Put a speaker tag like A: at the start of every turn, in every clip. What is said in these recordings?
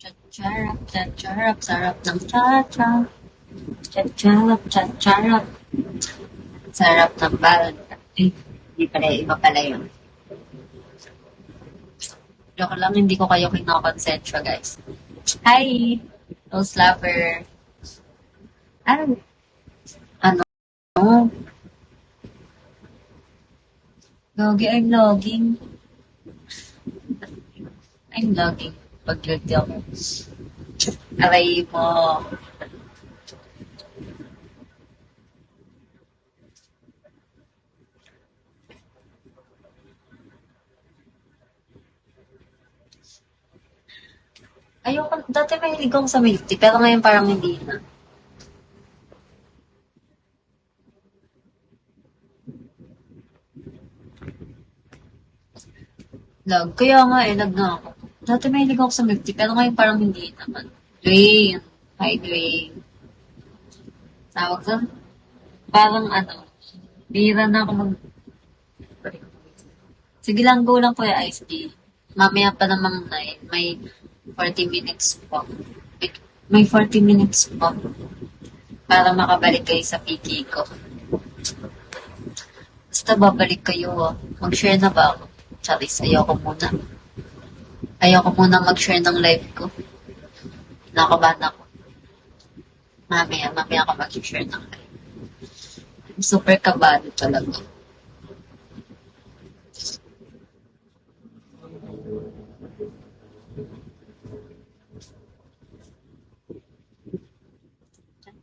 A: Chacharap, chacharap, sarap ng chacha. Chacharap, chacharap, sarap ng balon. Hindi pala, iba pala yun. Joke lang, hindi ko kayo kinakonsensya, guys. Hi! Rose Lover. Ano? Ano? Logi, I'm logging. I'm logging. Pag-log ako. Aray mo. Ayoko, dati mahilig ako sa milk tea, pero ngayon parang hindi na. Lag, kaya nga lag na ako. Dati mahilig ako sa milk tea, pero ngayon parang hindi naman. Dwayne. Hi, Dwayne. Tawag doon? Parang bira na ako mag... Sige lang, go lang po yung iced tea. Mamaya pa namang 9, may 40 minutes pa. May 40 minutes pa. Para makabalik kayo sa piki ko. Basta babalik kayo Mag-share na ba ako? Charis, ayoko muna. Ayoko muna mag-share ng live ko. Nakabahan ako. Mamaya ako mag-share ng live. Super kabado talaga.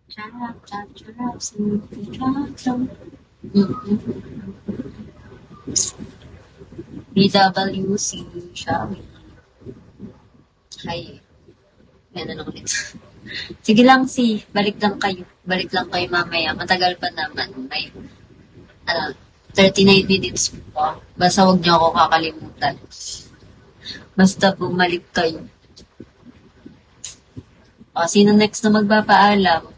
A: Charap, charap, charap, charap, BWC, Shami. Hi. Yan na ulit. Sige lang balik lang kayo. Balik lang kayo mamaya. Matagal pa naman. May 39 minutes pa. Basta huwag niyo ako kakalimutan. Basta bumalik kayo. Sino next na magpapaalam?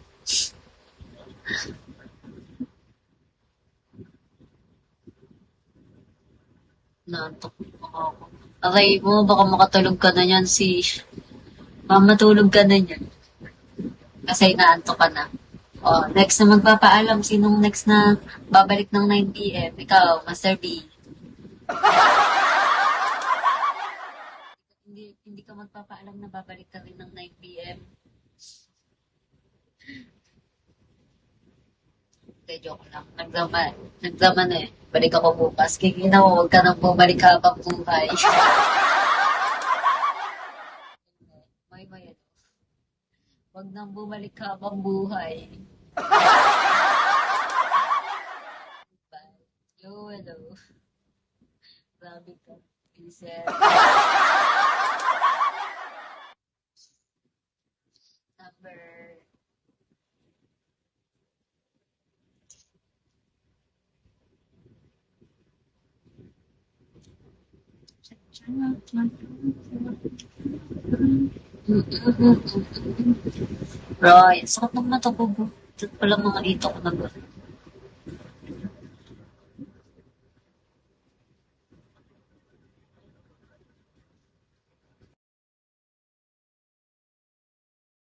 A: Naantok ako. Aray mo, baka makatulog ka na yan Mamatulog ka na yan. Kasi naantok ka na. Next na magpapaalam. Sinong next na babalik ng 9 p.m.? Ikaw, Master B. hindi ka magpapaalam na babalik ka rin ng 9 p.m. Hindi, joke lang. Nagdama na Balik ako bukas. Kikina mo, huwag ka nang bumalik habang buhay. May. Huwag nang bumalik habang buhay. Hello. Grabe ka. Peace. Number... Right. Sakit ng mata ko. Pala mga dito ko na ba?